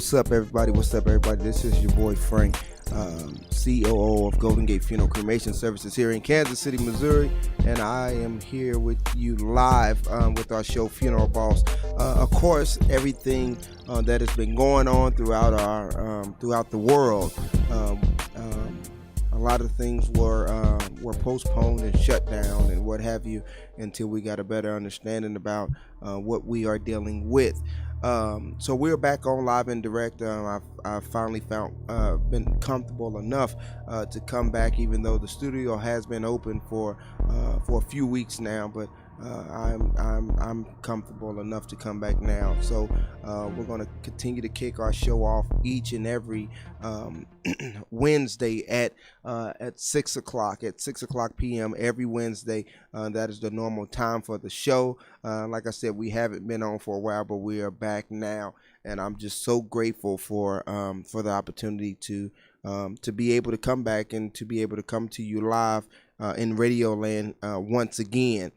what's up, everybody? What's up, everybody? This is your boy Frank, COO of Golden Gate Funeral Cremation Services here in Kansas City, Missouri, and I am here with you live with our show, Funeral Boss. Of course, everything that has been going on throughout the world. A lot of things were postponed and shut down and what have you until we got a better understanding about what we are dealing with. So we're back on live and direct. I've finally been comfortable enough to come back, even though the studio has been open for a few weeks now. But I'm comfortable enough to come back now. So we're going to continue to kick our show off each and every Wednesday at 6 o'clock p.m. every Wednesday. That is the normal time for the show. Like I said, we haven't been on for a while, but we are back now, and I'm just so grateful for the opportunity to be able to come back and to be able to come to you live in Radio Land once again.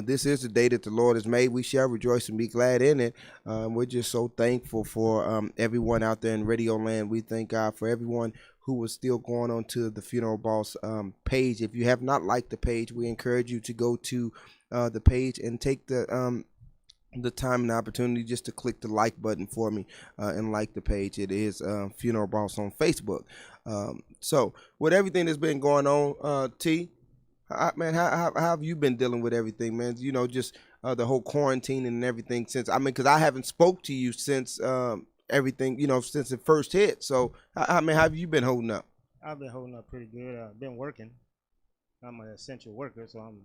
This is the day that the Lord has made. We shall rejoice and be glad in it. We're just so thankful for everyone out there in Radio Land. We thank God for everyone who is still going on to the Funeral Boss page. If you have not liked the page, we encourage you to go to the page and take the time and opportunity just to click the like button for me and like the page. It is Funeral Boss on Facebook. So with everything that's been going on, T, man, how have you been dealing with everything, man? You know, just the whole quarantine and everything since, because I haven't spoke to you since everything, since it first hit. So, how have you been holding up? I've been holding up pretty good. I've been working. I'm an essential worker, so I'm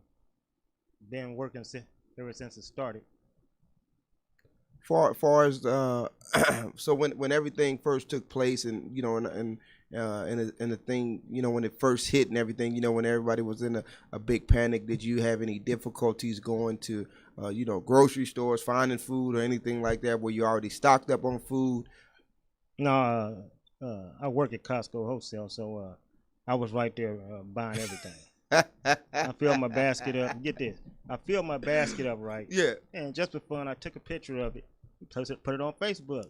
been working ever since it started. Far as so when everything first took place, and and the thing, when it first hit and everything, when everybody was in a big panic, did you have any difficulties going to grocery stores, finding food or anything like that? Were you already stocked up on food? No, I work at Costco wholesale, so I was right there buying everything. I filled my basket up. Get this, I filled my basket up, right? Yeah. And just for fun, I took a picture of it, put it on Facebook.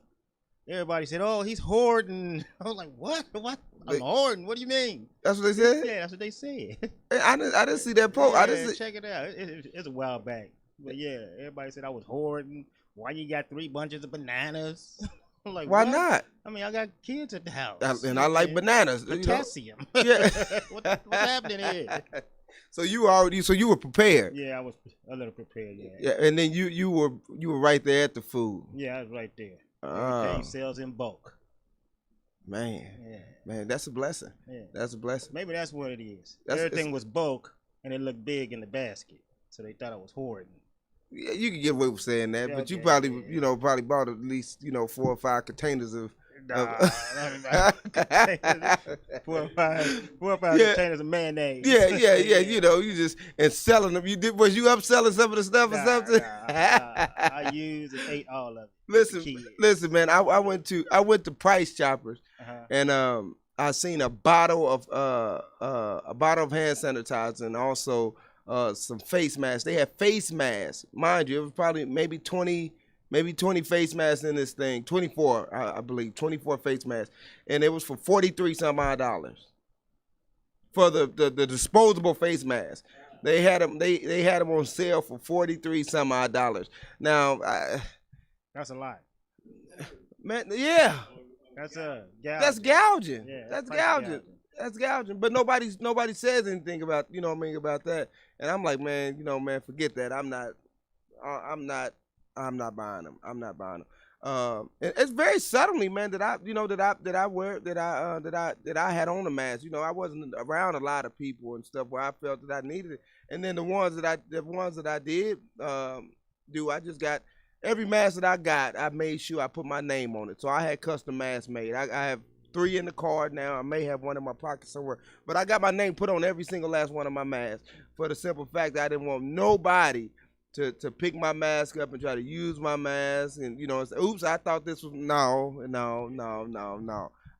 Everybody said, "Oh, he's hoarding." I was like, "What? What? I'm hoarding? What do you mean?" That's what they said. Yeah, that's what they said. I didn't see that post. Yeah, check it out. It's a while back, but yeah, everybody said I was hoarding. Why you got 3 bunches of bananas? I'm like, why what? not? I mean, I got kids at the house, and I like bananas. Potassium. Yeah. What's happening here? So you were prepared. Yeah, I was a little prepared. Yeah. Yeah, and then you were right there at the food. Yeah, I was right there. Everything sells in bulk. Man, that's a blessing. Yeah. That's a blessing. Maybe that's what it is. Everything was bulk, and it looked big in the basket, so they thought I was hoarding. Yeah, you can get away with saying that, yeah, but okay, you probably bought at least 4 or 5 containers of. 4 or 5 containers of mayonnaise. Yeah. You just and selling them. Was you upselling some of the stuff or something? I used and ate all of it. Listen, man. I went to Price Choppers, and I seen a bottle of hand sanitizer and also some face masks. They had face masks, mind you. It was probably maybe 20 face masks in this thing. 24, I believe, 24 face masks, and it was for $43 for the disposable face masks. They had them. They had them on sale for $43 Now, that's a lot, man. Yeah, that's gouging. Yeah, that's gouging. That's gouging. But nobody says anything about about that. And I'm like, man, forget that. I'm not buying them. I'm not buying them. It's very subtly, man, that I had on a mask. I wasn't around a lot of people and stuff where I felt that I needed it. And then the ones that I did do, I just got every mask that I got. I made sure I put my name on it. So I had custom masks made. I have 3 in the card now. I may have one in my pocket somewhere, but I got my name put on every single last one of my masks for the simple fact that I didn't want nobody to pick my mask up and try to use my mask and oops, I thought this was no.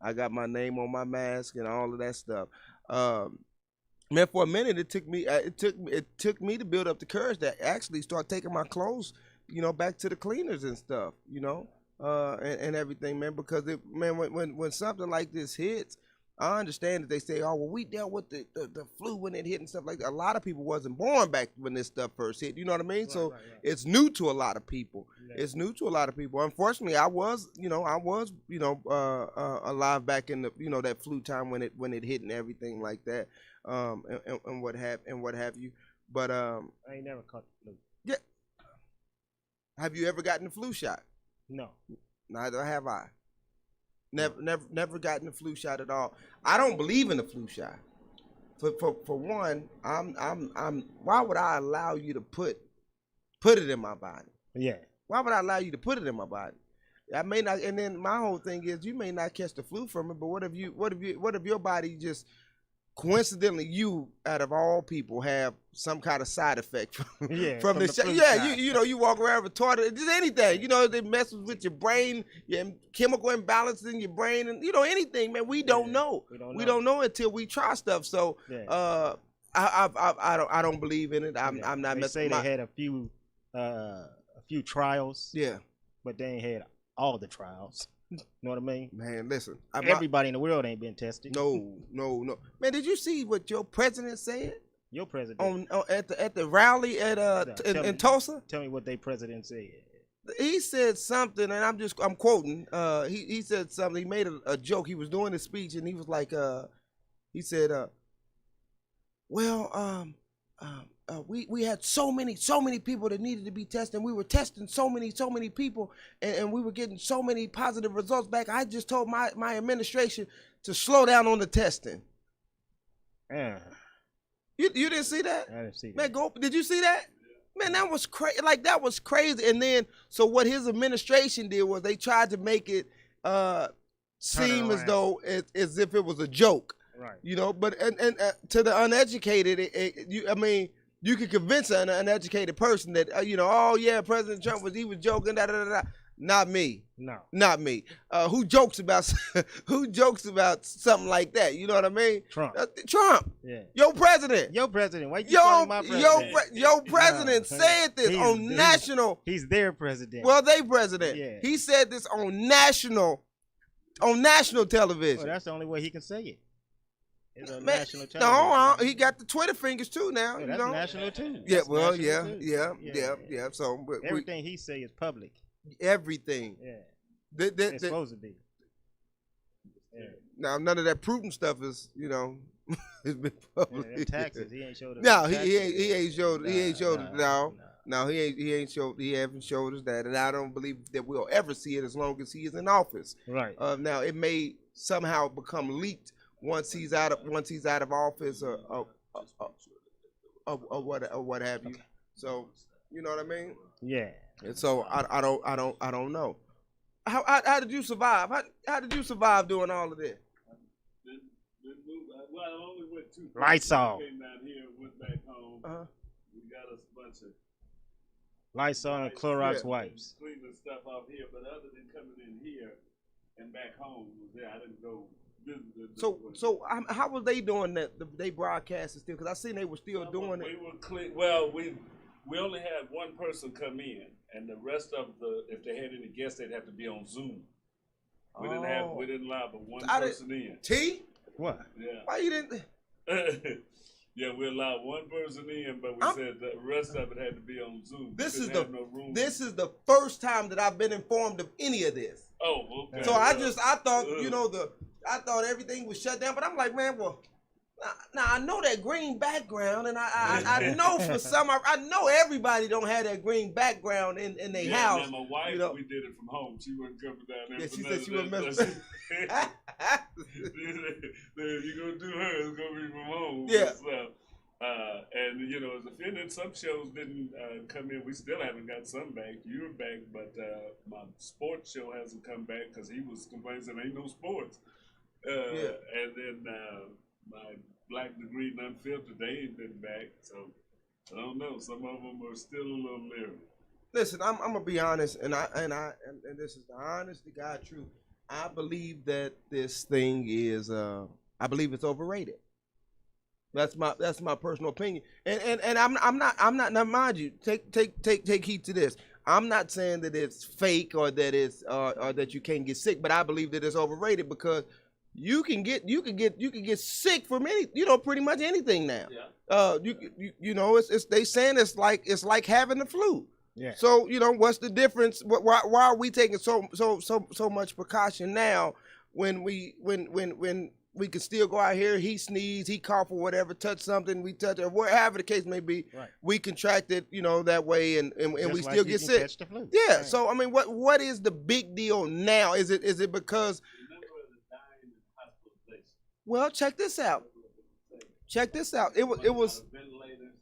I got my name on my mask and all of that stuff. Man, for a minute it took me to build up the courage to actually start taking my clothes, back to the cleaners and stuff, and everything, man. Because man, when something like this hits, I understand that they say, oh well, we dealt with the flu when it hit and stuff like that. A lot of people wasn't born back when this stuff first hit. You know what I mean? Right, So right, right. it's new to a lot of people. Yeah. It's new to a lot of people. Unfortunately, I was alive back in the that flu time when it hit and everything like that, and what have you. But I ain't never caught the flu. yeah, have you ever gotten the flu shot? No. Neither have I. Never gotten the flu shot at all. I don't believe in the flu shot. For one, I'm. Why would I allow you to put it in my body? Yeah. Why would I allow you to put it in my body? I may not. And then my whole thing is, you may not catch the flu from it, but what if your body just coincidentally, you out of all people have some kind of side effect from, from the shot. Yeah, you walk around retarded, just anything. It messes with your brain, your chemical imbalance in your brain, and anything, man. We don't know. We don't know until we try stuff. So, I don't believe in it. I'm not. They say they had a few trials. Yeah, but they ain't had all the trials. You know what I mean? Man, listen. Everybody in the world ain't been tested. No. Man, did you see what your president said? Your president at the rally in Tulsa? Tell me what their president said. He said something, and I'm quoting. He said something. He made a joke. He was doing a speech, and he was like, he said, we had so many people that needed to be tested. We were testing so many people, and we were getting so many positive results back. I just told my administration to slow down on the testing. You didn't see that? I didn't see that. Man, did you see that? Man, that was crazy. Like, that was crazy. And then, so what his administration did was they tried to make it seem as though as if it was a joke. Right. But and to the uneducated, you could convince an uneducated person that oh yeah, President Trump was joking. Not me. No. Not me. Who jokes about something like that? You know what I mean? Trump. Trump. Yeah. Your president. Your president. Why you calling my president? Your president said this on national. He's their president. Well, they president. Yeah. He said this on national television. Well, that's the only way he can say it. It's a Man, national television. No, he got the Twitter fingers too now. Yeah, that's national too. Yeah, That's well, national yeah. too. So everything he say is public. Everything. Yeah. It's supposed to be. Yeah. Now, none of that Putin stuff is, it's been public. Yeah, taxes. He ain't showed us. No, he ain't showed. Nah, he ain't showed nah, it. No, nah. no, he ain't showed. He haven't showed us that, and I don't believe that we'll ever see it as long as he is in office. Right. Now, it may somehow become leaked once he's out of office or what have you. Okay. So, you know what I mean? Yeah. And so I don't know. How did you survive? How did you survive doing all of this? Well, I only went two. Lights off. Came down here, went back home. We got us a bunch of Lysol and Clorox wipes. Cleaning stuff off here, but other than coming in here and back home, I didn't go visit. So how was they doing that? They broadcasted still? Because I seen they were still doing it. We were clean. Well, we only had one person come in, and the rest of if they had any guests, they'd have to be on Zoom. We didn't allow but one person in. T? What? Yeah. Why you didn't? Yeah, we allowed one person in, but we said the rest of it had to be on Zoom. This is the first time that I've been informed of any of this. Oh, okay. So I thought I thought everything was shut down, but I'm like, man, well, now I know that green background, and I know for some, I know everybody don't have that green background in their house. Yeah, my wife, we did it from home. She wasn't coming down there. Yeah, she said she wouldn't mess. You're going to do her, it's going to be from home. Yeah. So, and, as offended, some shows didn't come in. We still haven't got some back. You're back, but my sports show hasn't come back because he was complaining there ain't no sports. And then my Black Degree and Unfiltered, they ain't been back. So, I don't know. Some of them are still a little leery. Listen, I'm gonna be honest, and this is the honest to God truth. I believe that this thing is I believe it's overrated. That's my personal opinion. And I'm not now mind you, take heed to this. I'm not saying that it's fake or that it's or that you can't get sick, but I believe that it's overrated because you can get sick from any, pretty much anything now. Yeah. You know, it's they saying it's like having the flu. Yeah. So what's the difference? Why are we taking so much precaution now when we can still go out here? He sneeze, he cough or whatever, touch something, we touch or whatever the case may be. Right. We contract it, that way, and we Just still like you get can sick. catch the flu. Yeah. Right. So I mean, what is the big deal now? Is it because? Well, check this out. Check this out. It was. Ventilators.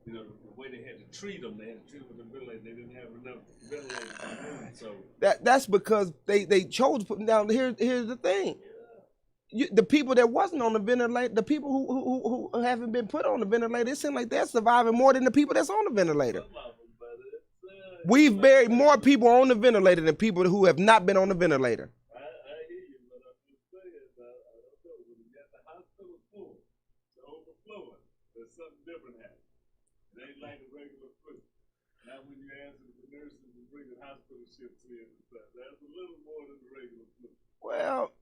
You know, the way they had to treat them, they had to treat them with a ventilator. They didn't have enough ventilators. So That's because they chose. Now here's the thing. The people that wasn't on the ventilator, the people who haven't been put on the ventilator, it seems like they're surviving more than the people that's on the ventilator. We've buried more people on the ventilator than people who have not been on the ventilator. I hear you, but I'm just saying, I don't know. When you got the hospital full, it's overflowing, there's something different happening. It ain't like a regular flu. Now when you ask the nurses to bring the hospital ships in and stuff, that's a little more than the regular flu. Well,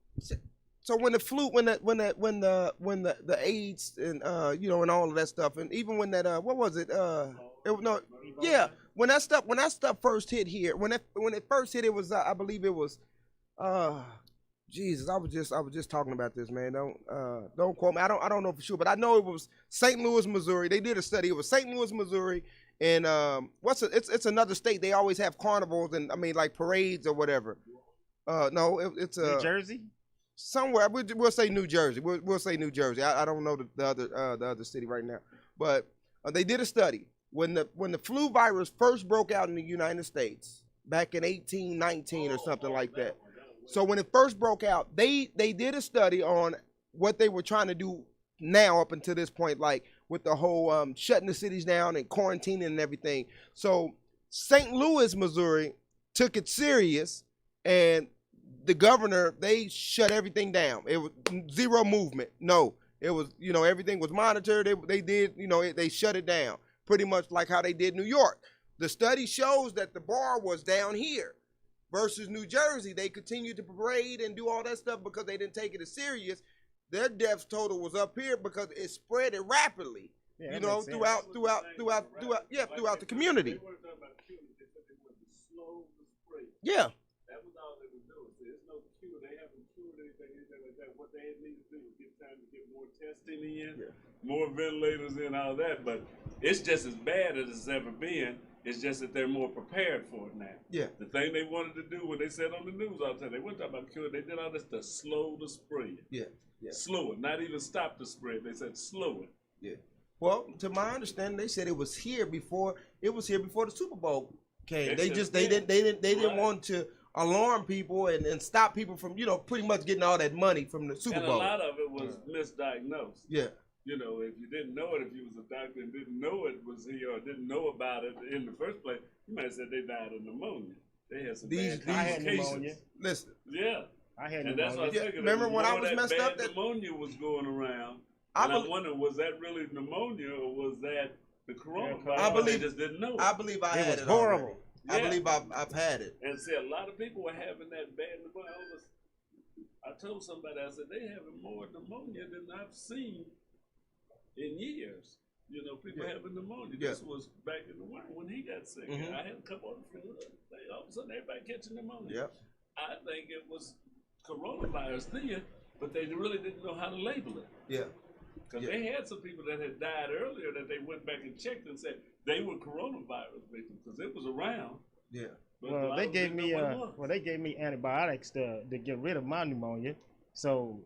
so when the flu, when the AIDS and and all of that stuff, and even when that what was it? When that stuff first hit here, when it first hit, it was I believe it was Jesus, I was just talking about this, man. Don't quote me. I don't know for sure, but I know it was St. Louis, Missouri. They did a study. It was St. Louis, Missouri, and it's another state. They always have carnivals and like parades or whatever. No, it's New Jersey. Somewhere we'll say New Jersey. We'll say New Jersey. I don't know the other city right now, but they did a study when the flu virus first broke out in the United States back in 1819 or something like that. So when it first broke out, they did a study on what they were trying to do now up until this point, like with the whole shutting the cities down and quarantining and everything. So St. Louis, Missouri took it serious, and the governor, they shut everything down. It was zero movement. No, it was, everything was monitored. They did, they shut it down pretty much like how they did New York. The study shows that the bar was down here versus New Jersey. They continued to parade and do all that stuff because they didn't take it as serious. Their deaths total was up here because it spread it rapidly, throughout the community. They weren't talking about cure, they said they wanted to slow the spread. Yeah. That was all they were doing. So there's no cure. They haven't cured anything like that. What they need to do is get time to get more testing in, more ventilators in, all that. But it's just as bad as it's ever been. It's just that they're more prepared for it now. Yeah. The thing they wanted to do when they said on the news all the time, they weren't talking about cure. They did all this to slow the spread. Yeah. Yeah. Slow it, not even stop the spread. They said slow it. Yeah. Well, to my understanding, they said it was here before the Super Bowl came. They didn't want to alarm people and stop people from, pretty much getting all that money from the Super Bowl. And a lot of it was misdiagnosed. Yeah. If you didn't know it, if you was a doctor and didn't know it was here or didn't know about it in the first place, you might have said they died of pneumonia. They had some bad complications. Listen. Yeah. I had and pneumonia. that's what I was thinking. Remember when I was messed up? That pneumonia was going around. And I'm wondering, was that really pneumonia or was that the coronavirus? I believe they just didn't know. I believe I had it. It was horrible. Yeah. I believe I've had it. And see, a lot of people were having that bad pneumonia. I told somebody, I said, they having more pneumonia than I've seen in years. People having pneumonia. Yeah. This was back in the winter when he got sick. Mm-hmm. I had a couple of friends. All of a sudden, everybody catching pneumonia. Yep. I think it was coronavirus then, but they really didn't know how to label it. Yeah. Because they had some people that had died earlier that they went back and checked and said they were coronavirus victims because it was around. Yeah. Well, they gave me antibiotics to get rid of my pneumonia. So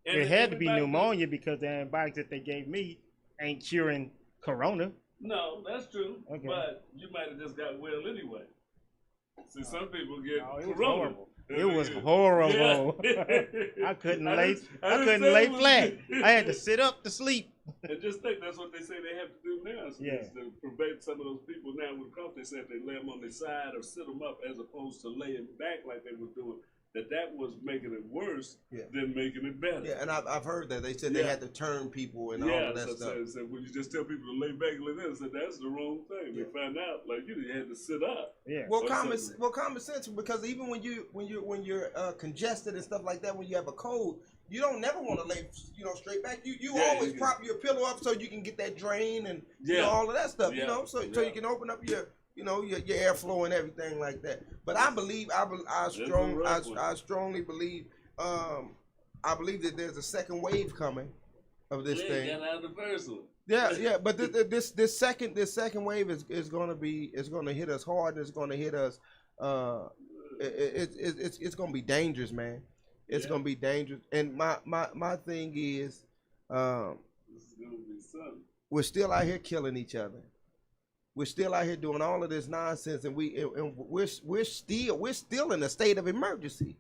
it had to be pneumonia because the antibiotics that they gave me ain't curing corona. No, that's true. Okay. But you might have just got well anyway. See, some people get it corona. Horrible. It was horrible. Yeah. I couldn't lay flat. I had to sit up to sleep. And just think that's what they say they have to do now. So to prevent some of those people now with cough, they said they lay them on their side or sit them up as opposed to laying back like they were doing. that was making it worse Yeah. than making it better. Yeah, and I've heard that they said they had to turn people and all of that stuff. So when you just tell people to lay back like this, that's the wrong thing. They find out like you had to sit up. Yeah. Well, common sense, because even when you're congested and stuff like that, when you have a cold, you don't never want to lay straight back. You always prop your pillow up so you can get that drain and all of that stuff. So you can open up your your airflow and everything like that. But I strongly believe I believe that there's a second wave coming of this thing. Got out of the first one. Yeah, but this second wave is gonna hit us hard. And it's gonna hit us. It's gonna be dangerous, man. It's gonna be dangerous. And my thing is, this is gonna be something. We're still out here killing each other. We're still out here doing all of this nonsense, and we're still in a state of emergency.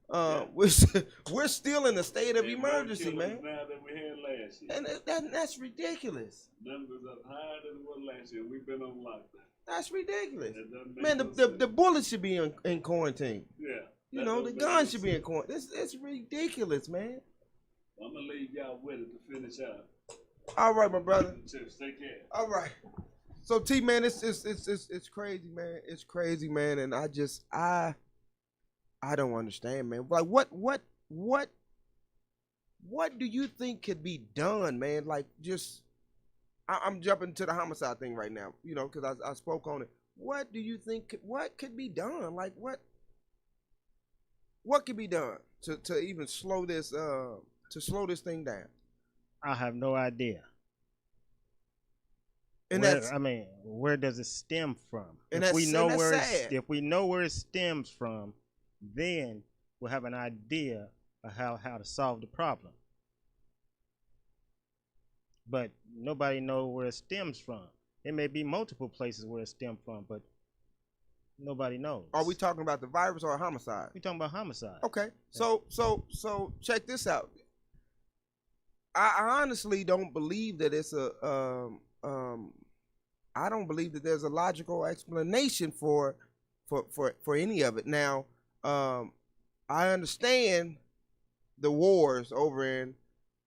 We're still in a state of emergency, man. Now that we had last year, and that's ridiculous. Numbers up higher than it was last year. We've been on lockdown. That's ridiculous, man. The bullets should be in quarantine. Yeah, the guns should be in quarantine. It's ridiculous, man. I'm gonna leave y'all with it to finish out. All right, my brother. Take care. All right. So T, man, it's crazy, man. It's crazy, man, and I don't understand, man. Like what do you think could be done, man? Like I'm jumping to the homicide thing right now, because I spoke on it. What do you think? What could be done? Like what could be done to even slow this thing down? I have no idea. And where does it stem from? And if we know where it stems from, then we'll have an idea of how to solve the problem. But nobody knows where it stems from. There may be multiple places where it stems from, but nobody knows. Are we talking about the virus or a homicide? We're talking about homicide. Okay. So check this out. I honestly don't believe that it's I don't believe that there's a logical explanation for any of it. Now, I understand the wars over in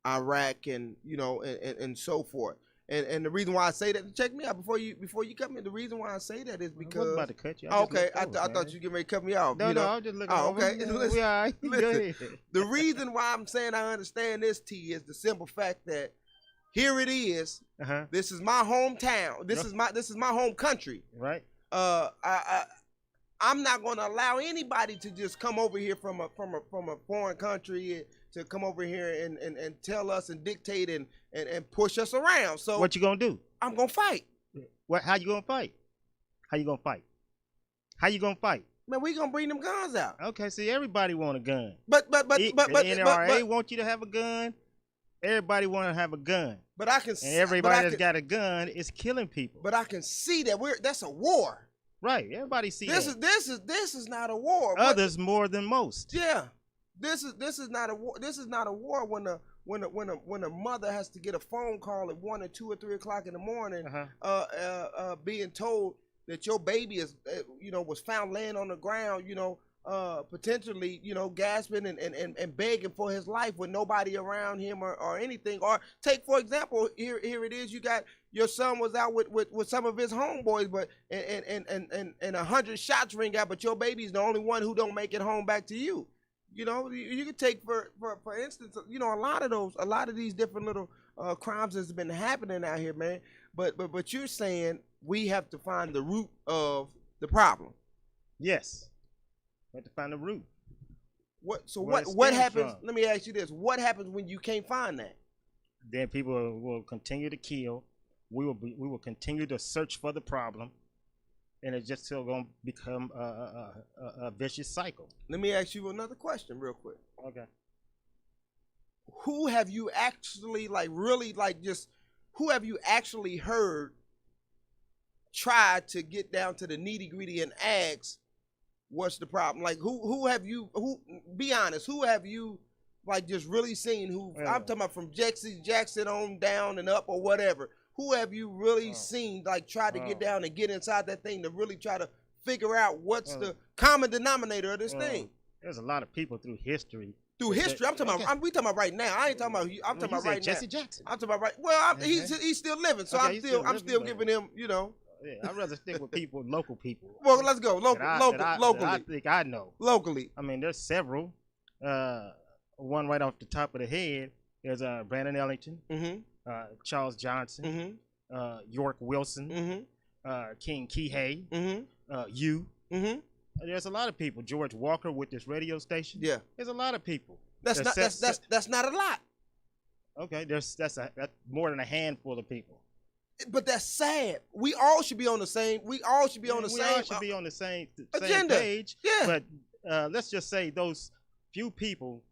Iraq and and so forth. And the reason why I say that, check me out before you come in. The reason why I say that is because I was about to cut you. Okay, I thought you were getting ready to cut me off. No, I was just looking. Okay. We all right. Go ahead. The reason why I'm saying I understand this, T, is the simple fact that here it is. This is my hometown. This is my home country. Right. I'm not going to allow anybody to just come over here from a foreign country to come over here and tell us and dictate and push us around. So what you gonna do? I'm gonna fight. How you gonna fight? How you gonna fight? How you gonna fight? Man, we gonna bring them guns out. Okay, see, everybody want a gun. But the NRA want you to have a gun. Everybody want to have a gun. But I can. And everybody that's got a gun is killing people. But I can see that that's a war. Right. Everybody see this that. This is not a war. Others more than most. Yeah. This is not a war. This is not a war when a mother has to get a phone call at 1 or 2 or 3 o'clock in the morning, being told that your baby is was found laying on the ground, potentially, gasping and begging for his life with nobody around him or anything. Or take, for example, here it is, you got your son was out with some of his homeboys, but and 100 shots ring out, but your baby's the only one who don't make it home back to you. You could take for instance, a lot of these different little crimes that's been happening out here, man. But you're saying we have to find the root of the problem. Yes. We have to find the root. What happens? From. Let me ask you this: what happens when you can't find that? Then people will continue to kill. We will continue to search for the problem, and it's just still going to become a vicious cycle. Let me ask you another question, real quick. Okay. Who have you actually who have you actually heard try to get down to the nitty gritty and ask? What's the problem? Like who have you be honest, who have you just really seen I'm talking about from Jackson on down and up or whatever. Who have you really seen try to get down and get inside that thing to really try to figure out what's the common denominator of this thing? There's a lot of people through history. Through history, I'm talking about. We talking about right now. I ain't talking about. I'm talking about right now. Jesse Jackson. I'm talking about right. Well, he's still living, so Okay, I'm still giving him. You know. Yeah, I'd rather stick with people, local people. Well, let's go locally. I think I know. Locally. I mean, there's several. One right off the top of the head is Brandon Ellington, Charles Johnson, York Wilson, King Kihei, you. There's a lot of people. George Walker with this radio station. Yeah. There's a lot of people. That's not a lot. Okay, that's more than a handful of people. But that's sad. We all should be on the same. We all should be on the same agenda. Page. Yeah. But let's just say those few people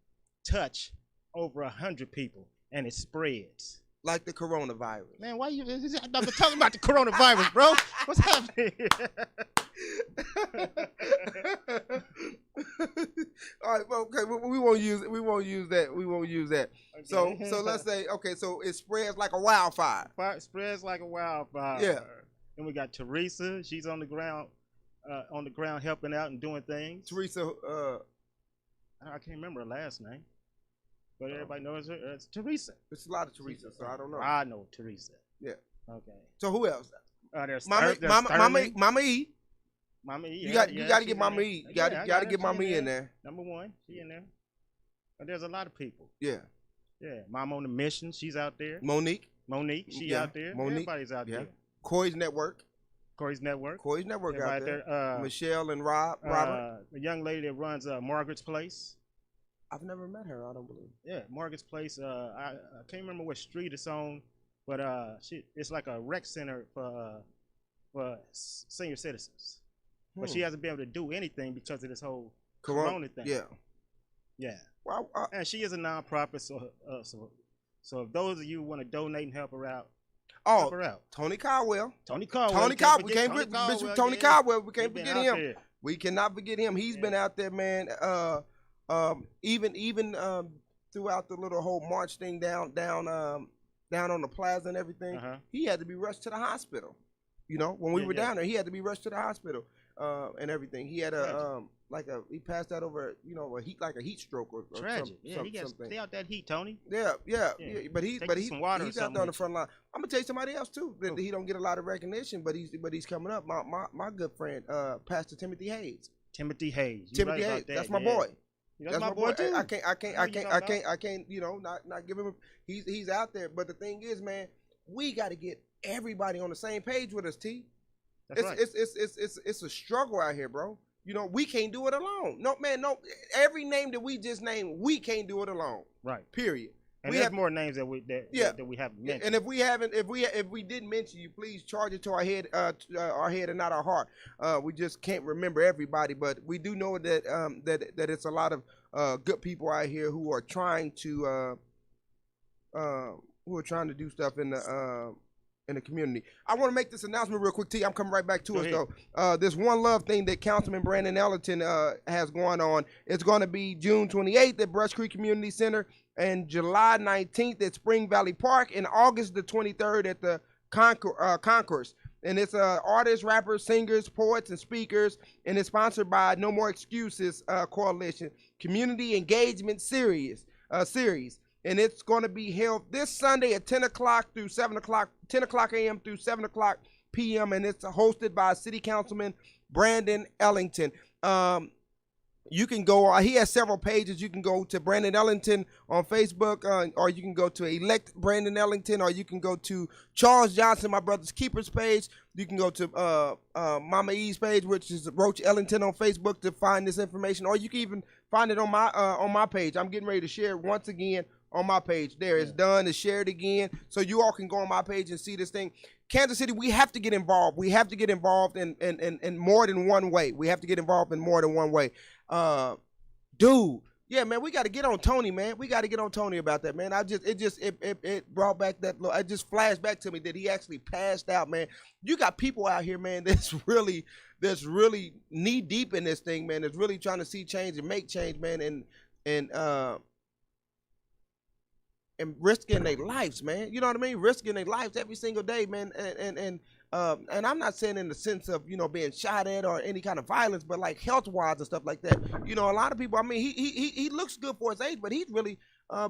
touch over 100 people, and it spreads. Like the coronavirus. Man, why you? I'm not talking about the coronavirus, bro. What's happening? All right, well, okay, we won't use that. Okay. So let's say, okay, so it spreads like a wildfire. Spreads like a wildfire. Yeah. And we got Teresa. She's on the ground helping out and doing things. Teresa. I can't remember her last name, but everybody knows her. It's Teresa. It's a lot of Teresa, so I don't know. I know Teresa. Yeah. Okay. So who else? There's Mama E. Mama E. You got to get Mama E. You got to get Mama E in there. Number one, she in there. But there's a lot of people. Yeah. Yeah. Mom on the mission. She's out there. Monique, she out there. Monique. Everybody's out there. Corey's Network Everybody out there. Michelle and Robert. The young lady that runs Margaret's Place. I've never met her. I don't believe. Yeah, Margaret's Place. I can't remember what street it's on, but it's like a rec center for senior citizens. But she hasn't been able to do anything because of this whole Corona thing. Yeah. Well, and she is a nonprofit, so if those of you want to donate and help her out, help her out. Tony Caldwell. We can't forget Tony Caldwell. We can't forget him. There. We cannot forget him. He's been out there, man. Even throughout the little whole march thing down on the plaza and everything, he had to be rushed to the hospital. You know, when we were down there, he had to be rushed to the hospital and everything. He had he passed out over a heat stroke or tragic. Something. He got to stay out that heat, Tony. Yeah. But he's out there on the front line. I'm gonna tell you somebody else too that he don't get a lot of recognition, but he's coming up. My good friend, Pastor Timothy Hayes. Timothy Hayes. That's my boy. That's my boy too. I can't, not give him. He's out there, but the thing is, man, we got to get everybody on the same page with us, T. It's a struggle out here, bro. You know, we can't do it alone. No, man, no. Every name that we just named, we can't do it alone. Right. Period. And there's more names that we haven't mentioned. And if we didn't mention you, please charge it to our head and not our heart. We just can't remember everybody, but we do know that that it's a lot of good people out here who are trying to do stuff in the community. I want to make this announcement real quick, T. I'm coming right back to us, though. This One Love thing that Councilman Brandon Ellington has going on. It's going to be June 28th at Brush Creek Community Center and July 19th at Spring Valley Park and August the 23rd at the Concourse. And it's artists, rappers, singers, poets, and speakers, and it's sponsored by No More Excuses Coalition Community Engagement Series. And it's going to be held this Sunday at 10 o'clock a.m. through 7 o'clock p.m. And it's hosted by City Councilman Brandon Ellington. You can go, he has several pages. You can go to Brandon Ellington on Facebook, or you can go to Elect Brandon Ellington, or you can go to Charles Johnson, my brother's keeper's page. You can go to Mama E's page, which is Roach Ellington on Facebook, to find this information, or you can even find it on my page. I'm getting ready to share it once again on my page. There, it's done. It's shared again, so you all can go on my page and see this thing. Kansas City, we have to get involved. We have to get involved in more than one way. We have to get involved in more than one way. Dude, yeah, man, we got to get on Tony, man. We got to get on Tony about that, man. It brought back that. It just flashed back to me that he actually passed out, man. You got people out here, man, that's really knee deep in this thing, man. That's really trying to see change and make change, man. And and risking their lives, man. You know what I mean? Risking their lives every single day, man. And I'm not saying in the sense of, you know, being shot at or any kind of violence, but like health wise and stuff like that. You know, a lot of people. I mean, he looks good for his age, but he's really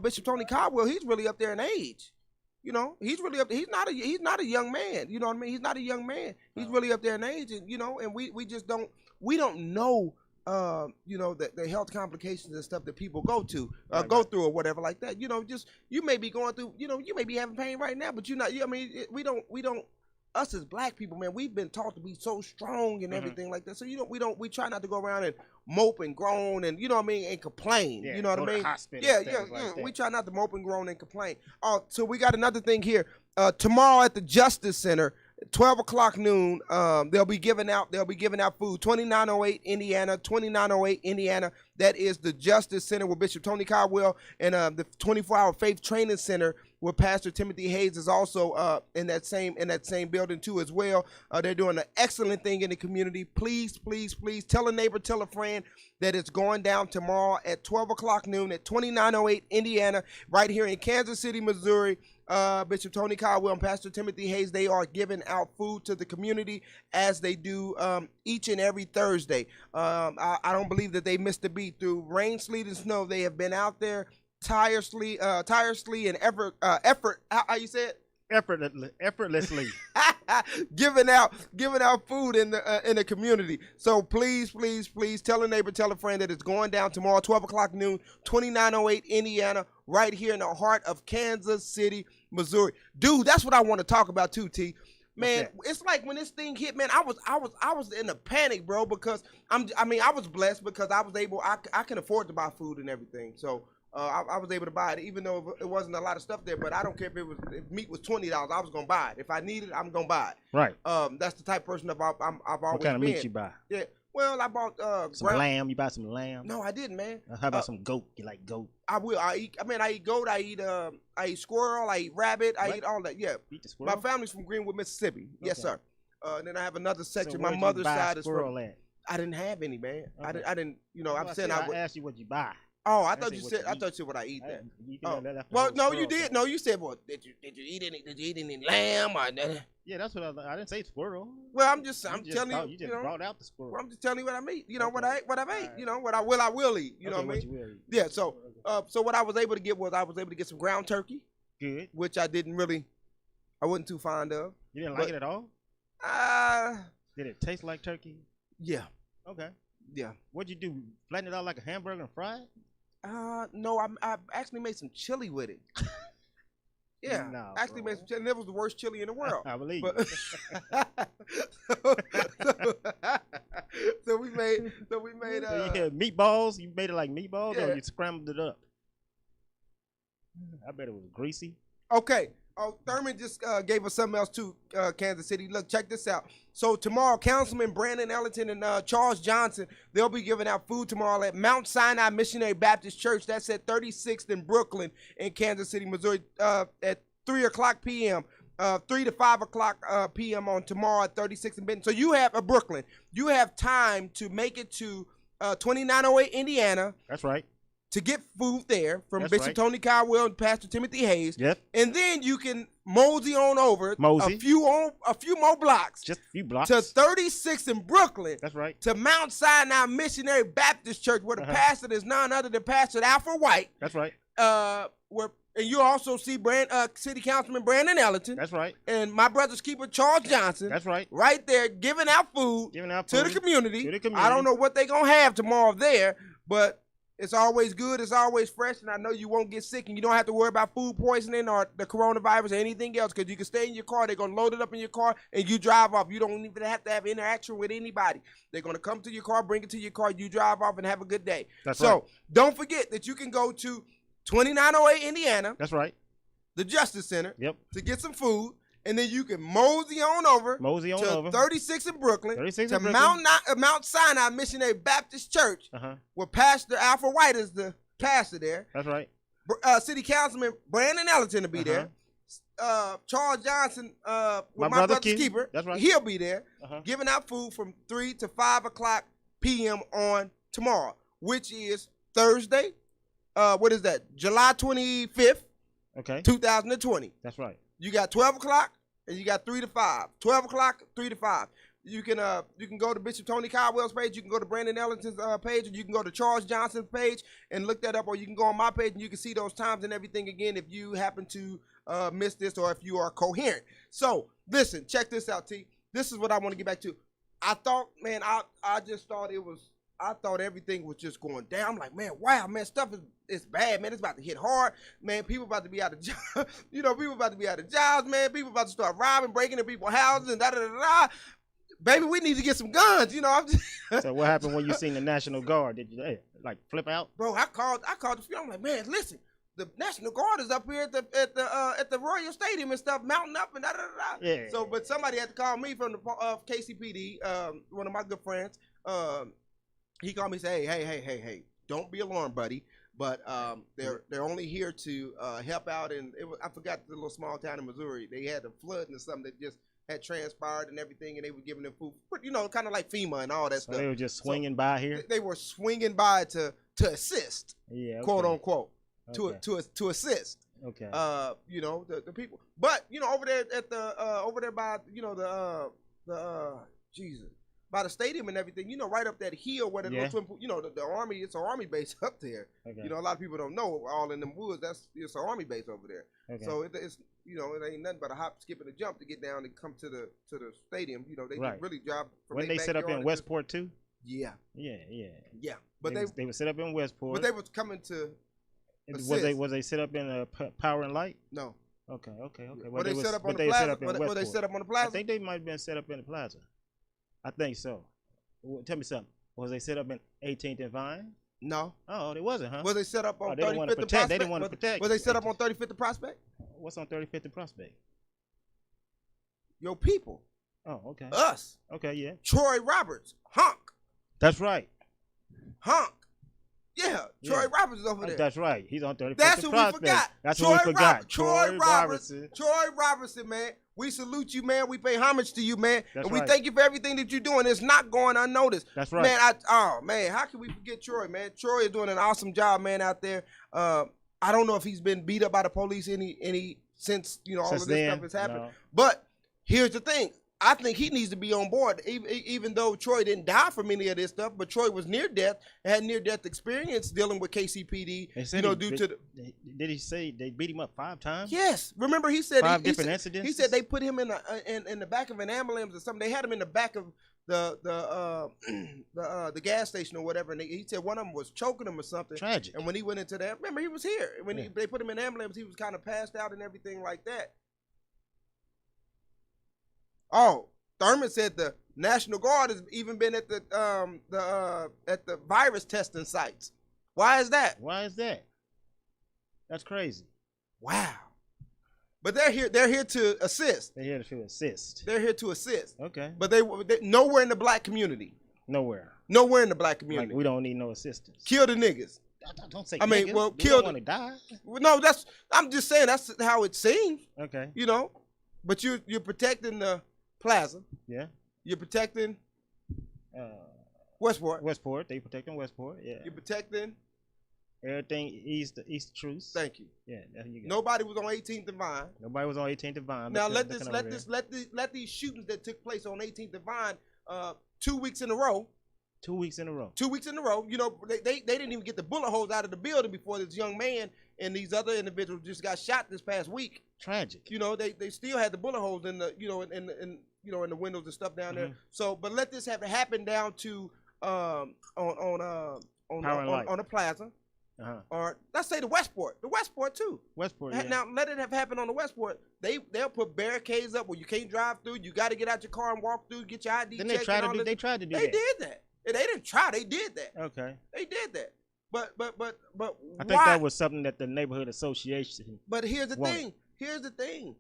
Bishop Tony Caldwell. He's really up there in age. You know, he's really up there. He's not a young man. You know what I mean? He's not a young man. He's really up there in age, and you know, and we just don't know. You know, the health complications and stuff that people go through or whatever like that. You know, just you may be going through, you know, you may be having pain right now, but you're not. I mean, we don't. Us as black people, man, we've been taught to be so strong and everything like that. So we try not to go around and mope and groan and, you know what I mean, and complain. You know what I mean? Yeah. We try not to mope and groan and complain. So we got another thing here. Tomorrow at the Justice Center, 12 o'clock noon, they'll be giving out food. 2908 Indiana. That is the Justice Center with Bishop Tony Caldwell, and the 24-hour Faith Training Center with Pastor Timothy Hayes is also in that same building too as well. They're doing an excellent thing in the community. Please tell a neighbor, tell a friend that it's going down tomorrow at 12 o'clock noon at 2908 Indiana, right here in Kansas City, Missouri. Bishop Tony Caldwell and Pastor Timothy Hayes, they are giving out food to the community as they do each and every Thursday. I don't believe that they missed a beat. Through rain, sleet, and snow, they have been out there tirelessly and how you say it? Effortlessly. giving out food in the community. So please tell a neighbor, tell a friend that it's going down tomorrow, 12 o'clock noon, 2908 Indiana, right here in the heart of Kansas City, Missouri. Dude, that's what I want to talk about too, T. Man, it's like when this thing hit, man, I was in a panic, bro, because I was blessed because I can afford to buy food and everything. So I was able to buy it, even though it wasn't a lot of stuff there. But I don't care if meat was $20, I was gonna buy it. If I need it, I'm gonna buy it. Right. That's the type of person I've always been. What kind of meat you buy? Yeah. Well, I bought some lamb. You buy some lamb? No, I didn't, man. How about some goat? You like goat? I will. I eat goat. I eat squirrel. I eat rabbit. I eat all that. Yeah. Eat the squirrel? My family's from Greenwood, Mississippi. Okay. Yes, sir. And then I have another section. So my mother's side is from. At? I didn't have any, man. Okay. I didn't. You know, I asked you what you buy. Oh, I thought you said what I eat then. Well, no, you did. No, you said, well, did you eat any lamb or? Yeah, that's what I didn't say squirrel. Well, I'm telling you. You just brought out the squirrel. Well, I'm just telling you what I eat. You know what I've ate. You know what I will eat. You know what I mean? Yeah. So what I was able to get was some ground turkey. Good. Which I wasn't too fond of. You didn't like it at all? Did it taste like turkey? Yeah. Okay. Yeah. What'd you do? Flatten it out like a hamburger and fry it? No, I actually made some chili with it. Yeah, no, actually made some chili. And it was the worst chili in the world. I believe you. So we made. So you had meatballs. You made it like meatballs, or you scrambled it up? I bet it was greasy. Okay. Oh, Thurman just gave us something else too, Kansas City. Look, check this out. So tomorrow, Councilman Brandon Ellington and Charles Johnson, they'll be giving out food tomorrow at Mount Sinai Missionary Baptist Church. That's at 36th in Brooklyn in Kansas City, Missouri, at 3 o'clock p.m. 3 to 5 o'clock p.m. on tomorrow at 36th in Benton. So you have Brooklyn. You have time to make it to 2908 Indiana. That's right. To get food there from Bishop Tony Caldwell and Pastor Timothy Hayes. Yep. And then you can mosey on over a few more blocks. Just a few blocks. To 36 in Brooklyn. That's right. To Mount Sinai Missionary Baptist Church, where the pastor is none other than Pastor Alfred White. That's right. And you also see City Councilman Brandon Ellington. That's right. And my brother's keeper Charles Johnson. That's right. Right there, giving out food to the community. I don't know what they're gonna have tomorrow there, but it's always good. It's always fresh, and I know you won't get sick, and you don't have to worry about food poisoning or the coronavirus or anything else, because you can stay in your car. They're going to load it up in your car, and you drive off. You don't even have to have interaction with anybody. They're going to come to your car, bring it to your car, you drive off, and have a good day. That's right. So don't forget that you can go to 2908 Indiana. That's right. The Justice Center. Yep. To get some food. And then you can mosey on over to 36 in Brooklyn, Mount Sinai Missionary Baptist Church, where Pastor Alfred White is the pastor there. That's right. City Councilman Brandon Ellington will be there. Charles Johnson, with my brother's keeper, that's right. He'll be there, giving out food from 3 to 5 o'clock p.m. on tomorrow, which is Thursday. What is that? July 25th. Okay. 2020. That's right. You got 12 o'clock and you got 3 to 5. 12 o'clock, 3 to 5. You can go to Bishop Tony KUAW's page. You can go to Brandon Ellington's page, or you can go to Charles Johnson's page and look that up, or you can go on my page and you can see those times and everything again if you happen to miss this or if you are coherent. So listen, check this out, T. This is what I want to get back to. I thought, man, I just thought I thought everything was just going down. I'm like, man, wow, man, stuff is bad, man. It's about to hit hard, man. People about to be out of jobs. People about to be out of jobs, man. People about to start robbing, breaking into people's houses, and da-da-da-da. Baby, we need to get some guns, I'm just So what happened when you seen the National Guard? Did you like flip out? Bro, I called the few. I'm like, man, listen, the National Guard is up here at the Royal Stadium and stuff, mounting up and da da da. Yeah. So, but somebody had to call me from the KCPD, one of my good friends. He called me and said, hey, don't be alarmed, buddy. But they're only here to help out. And I forgot the little small town in Missouri. They had a flood and something that just had transpired and everything, and they were giving them food, kind of like FEMA and all that stuff. They were just swinging by here. They were swinging by to assist, quote unquote, to assist. Okay. The people, but over there at the over there by Jesus, by the stadium and everything, right up that hill where the little swim pool, the army, it's an army base up there. Okay. A lot of people don't know, all in them woods, it's an army base over there. Okay. So it's it ain't nothing but a hop, skip, and a jump to get down and come to the stadium. They just really job from when they set up in Westport too. Yeah. But they would set up in Westport. But they was coming to. Was they set up in Power and Light? No. Okay. Were they set up on the plaza? Were they set up on the plaza? I think they might have been set up in the plaza. I think so. Tell me something. Was they set up in 18th and Vine? No. Oh, they wasn't, huh? Was they set up on 35th and Prospect? They didn't want to protect. Was they set up on 35th and Prospect? What's on 35th and Prospect? Your people. Oh, okay. Us. Okay, yeah. Troy Roberts. Hunk. That's right. Hunk. Yeah, Troy Roberts is over there. That's right. He's on 35th That's and who Prospect. we forgot. That's who we forgot. Troy Robertson. Troy Robertson, man. We salute you, man. We pay homage to you, man. That's and we right. thank you for everything that you're doing. It's not going unnoticed. That's right. Man, how can we forget Troy, man? Troy is doing an awesome job, man, out there. I don't know if he's been beat up by the police any since all of this stuff has happened. No. But here's the thing. I think he needs to be on board, even though Troy didn't die from any of this stuff, but Troy was near death, had near-death experience dealing with KCPD, Did he say they beat him up 5 times? Yes. Remember, he said five different incidents. He said they put him in the back of an ambulance or something. They had him in the back of the gas station or whatever, and he said one of them was choking him or something. Tragic. And when he went into that, remember, he was here. When they put him in the ambulance, he was kind of passed out and everything like that. Oh, Thurman said the National Guard has even been at the virus testing sites. Why is that? That's crazy. Wow. But they're here to assist. They're here to assist. Okay. But they nowhere in the black community. Nowhere in the black community. Like we don't need no assistance. Kill the niggas. Don't say. Kill. Want to die? Well, no, I'm just saying that's how it seems. Okay. But you're protecting the plaza. Yeah. You're protecting Westport. They protecting Westport. Yeah. You're protecting everything east Truce. Thank you. Yeah. You got Nobody was on 18th and Vine. Nobody was on 18th and Vine. Now let these shootings that took place on 18th and Vine 2 weeks in a row. 2 weeks in a row. 2 weeks in a row. They didn't even get the bullet holes out of the building before this young man and these other individuals just got shot this past week. Tragic. They still had the bullet holes in the in the windows and stuff down there. So, but let this have happened down to on the plaza. Or let's say the Westport too. Westport. Yeah. Now let it have happened on the Westport. They'll put barricades up where you can't drive through. You got to get out your car and walk through, get your ID checked. They tried to do that. They did that. They didn't try. They did that. Okay. They did that. But I think that was something that the neighborhood association. But here's the thing.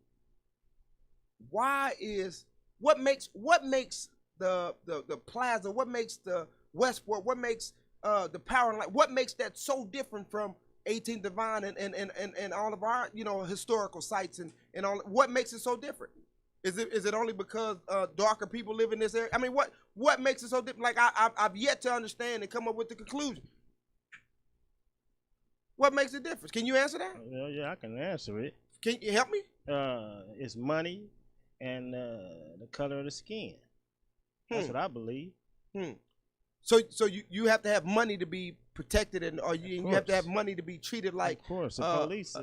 What makes the plaza? What makes the Westport? What makes the Power and Light? What makes that so different from 18th Divine and all of our historical sites and all? What makes it so different? Is it only because darker people live in this area? I mean, what makes it so different? Like I've yet to understand and come up with the conclusion. What makes a difference? Can you answer that? Well, yeah, I can answer it. Can you help me? It's money and the color of the skin. That's what I believe. So you have to have money to be protected, and or you have to have money to be treated like. Of course, the police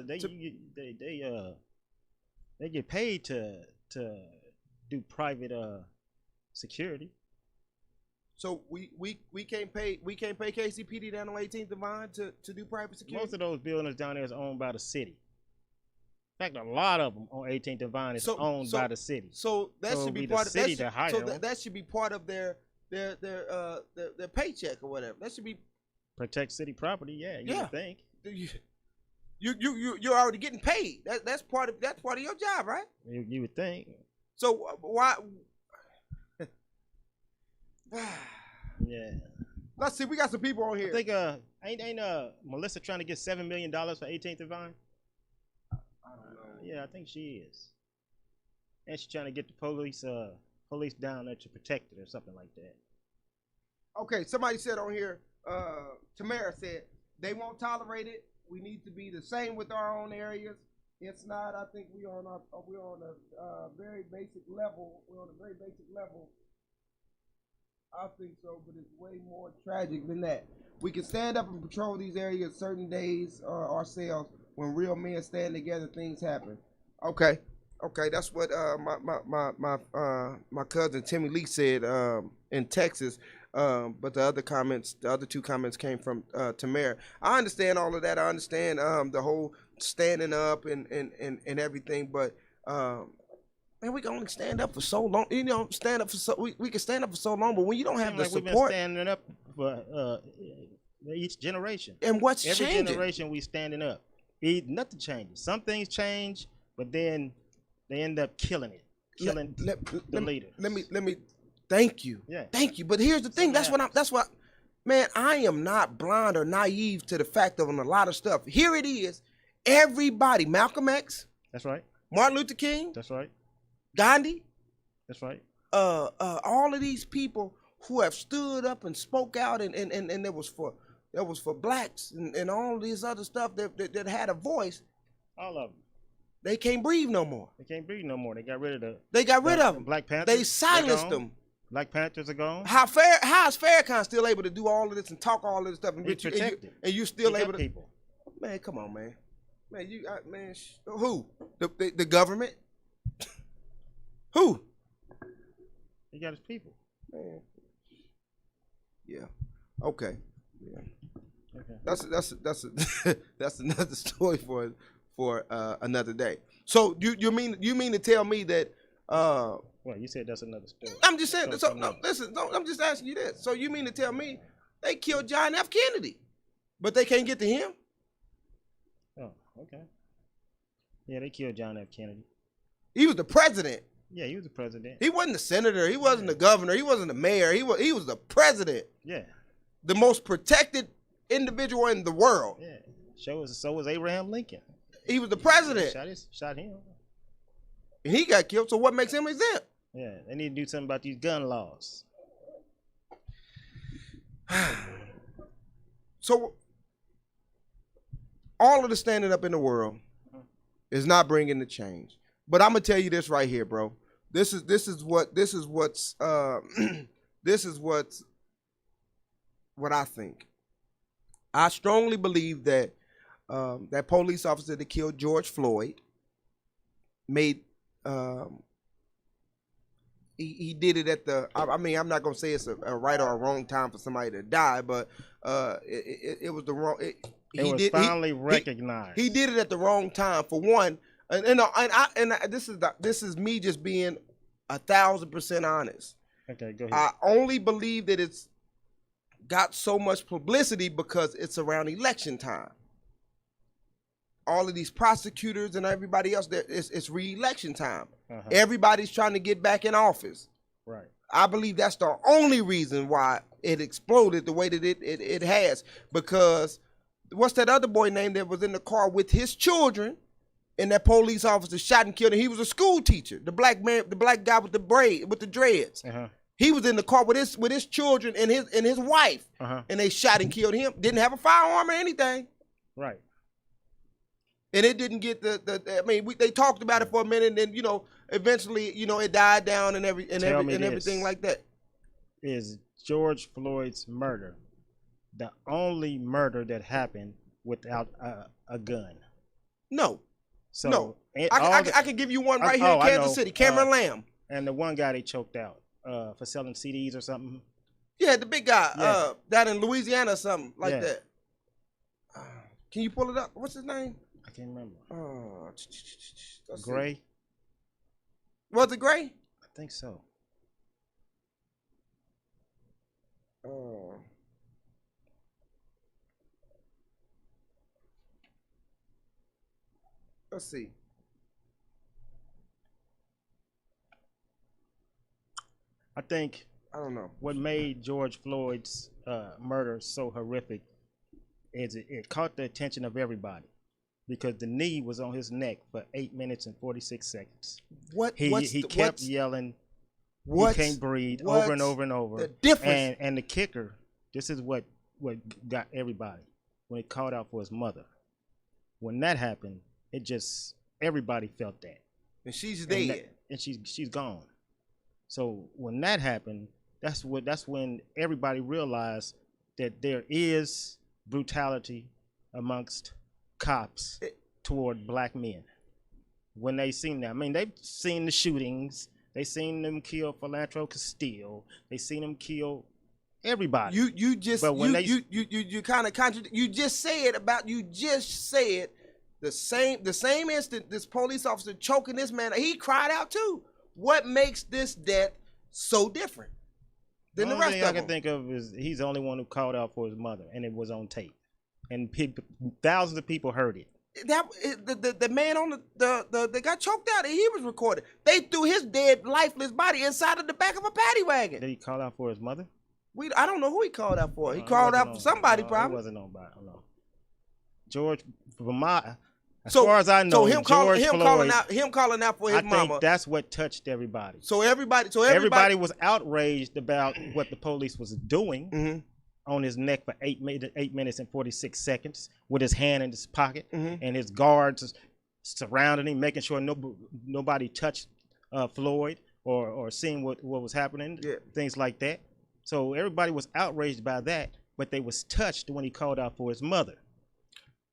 they get paid to do private security. So we can't pay KCPD down on 18th Divine to do private security. Most of those buildings down there is owned by the city. In fact, a lot of them on 18th Divine is owned by the city. So that should be part of that should be part of their paycheck or whatever. That should be protect city property. Yeah, you would think. You're already getting paid. That's part of your job, right? You would think. So why? Yeah. Let's see. We got some people on here. I think ain't Melissa trying to get $7 million for 18th Divine? I don't know. Yeah, I think she is. And she's trying to get the police down there to protect it or something like that. Okay, somebody said on here, Tamara said, they won't tolerate it. We need to be the same with our own areas. It's not. I think we're on a very basic level. We're on a very basic level. I think so, but it's way more tragic than that. We can stand up and patrol these areas certain days ourselves. When real men stand together, things happen. Okay, that's what my cousin Timmy Lee said in Texas. But the other two comments came from Tamara. I understand all of that. I understand the whole standing up and everything, but man, we can only stand up for so long. You know, we can stand up for so long, but when you don't have the support, we've been standing up for each generation. And what's every changing? Generation we standing up. Nothing changes. Some things change, but then they end up killing it, the leaders. Let me. Thank you. Yeah. Thank you. But here's the thing. That's what. Man, I am not blind or naive to the fact of a lot of stuff. Here it is. Everybody, Malcolm X. That's right. Martin Luther King. That's right. Gandhi. That's right. All of these people who have stood up and spoke out, and there was for blacks and all these other stuff that had a voice. All of them. They can't breathe no more. They can't breathe no more. They got rid of them. They got rid of them. Black Panthers. They silenced them. Black Panthers are gone. How is Farrakhan still able to do all of this and talk all of this stuff and you still able to? People. Man, come on, man. Who? The government? Who? He got his people. Man. Yeah. Okay. Yeah. Okay. That's another story for another day. So you mean to tell me that? Well, you said that's another story. I'm just saying. So no, listen. No, I'm just asking you this. So you mean to tell me they killed John F. Kennedy, but they can't get to him? Oh, okay. Yeah, they killed John F. Kennedy. He was the president. Yeah, he was the president. He wasn't the senator. He wasn't the governor. He wasn't the mayor. He was the president. Yeah. The most protected individual in the world. Yeah. So was Abraham Lincoln. He was the president. Shot him. And he got killed. So what makes him exempt? Yeah, they need to do something about these gun laws. So all of the standing up in the world is not bringing the change. But I'm gonna tell you this right here, bro. This is what's what I think. I strongly believe that that police officer that killed George Floyd made he did it at the. I mean, I'm not gonna say it's a right or a wrong time for somebody to die, but it was the wrong. It was finally recognized. He did it at the wrong time. For one, and this is me just being 1,000% honest. Okay, go ahead. I only believe that it's got so much publicity because it's around election time. All of these prosecutors and everybody else, it's re-election time. Everybody's trying to get back in office. Right. I believe that's the only reason why it exploded the way that it has. Because what's that other boy name that was in the car with his children, and that police officer shot and killed him? He was a school teacher. The black guy with the dreads. He was in the car with his children and his wife, and they shot and killed him. Didn't have a firearm or anything. Right. And it didn't get I mean, they talked about it for a minute, and then eventually, it died down and everything like that. Is George Floyd's murder the only murder that happened without a gun? No. So no. I could give you one right here in Kansas City, Cameron Lamb. And the one guy they choked out for selling CDs or something. Yeah, the big guy down in Louisiana or something like that. Can you pull it up? What's his name? I can't remember. Gray. Was it Gray? I think so. Let's see. I don't know. What made George Floyd's murder so horrific is it caught the attention of everybody because the knee was on his neck for 8 minutes and 46 seconds. He kept yelling, "He can't breathe," over and over and over. The difference. And the kicker, this is what got everybody when he called out for his mother. When that happened, it just everybody felt that. And she's dead. And she's gone. So when that happened, that's when everybody realized that there is brutality amongst cops toward black men. When they seen that, I mean, they've seen the shootings, they seen them kill Philantro Castile, they seen them kill everybody. You just said the same instant this police officer choking this man, he cried out too. What makes this death so different than the rest of them? The only thing I can think of is he's the only one who called out for his mother, and it was on tape, and thousands of people heard it. The man on the got choked out, and he was recorded. They threw his dead, lifeless body inside of the back of a paddy wagon. Did he call out for his mother? I don't know who he called out for. He called out for somebody, probably. It wasn't nobody. I don't know. George, as far as I know, him calling out for his mama. I think that's what touched everybody. So everybody was outraged about what the police was doing on his neck for 8 minutes and 46 seconds with his hand in his pocket and his guards surrounding him, making sure nobody touched Floyd or seeing what was happening, things like that. So everybody was outraged by that, but they was touched when he called out for his mother.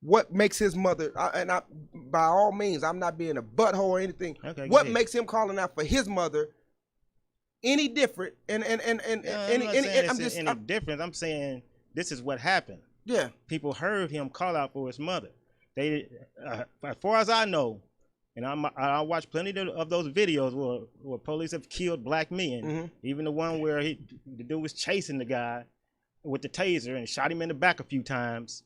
What makes his mother, by all means, I'm not being a butthole or anything. Okay, what makes him calling out for his mother any different? I'm different. I'm saying this is what happened. Yeah. People heard him call out for his mother. They, as far as I know, and I watched plenty of those videos where police have killed black men. Even the one where the dude was chasing the guy with the taser and shot him in the back a few times.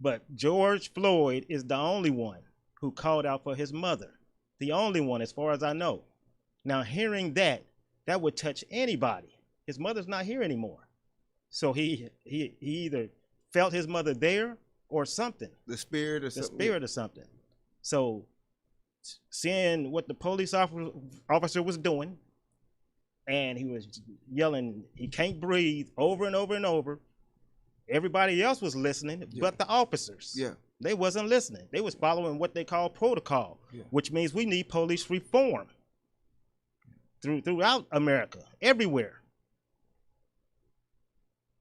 But George Floyd is the only one who called out for his mother. The only one, as far as I know. Now, hearing that would touch anybody. His mother's not here anymore. So he either felt his mother there or something. The spirit or something. So seeing what the police officer was doing, and he was yelling, "He can't breathe," over and over and over. Everybody else was listening, but the officers. Yeah. They wasn't listening. They was following what they call protocol, which means we need police reform throughout America, everywhere.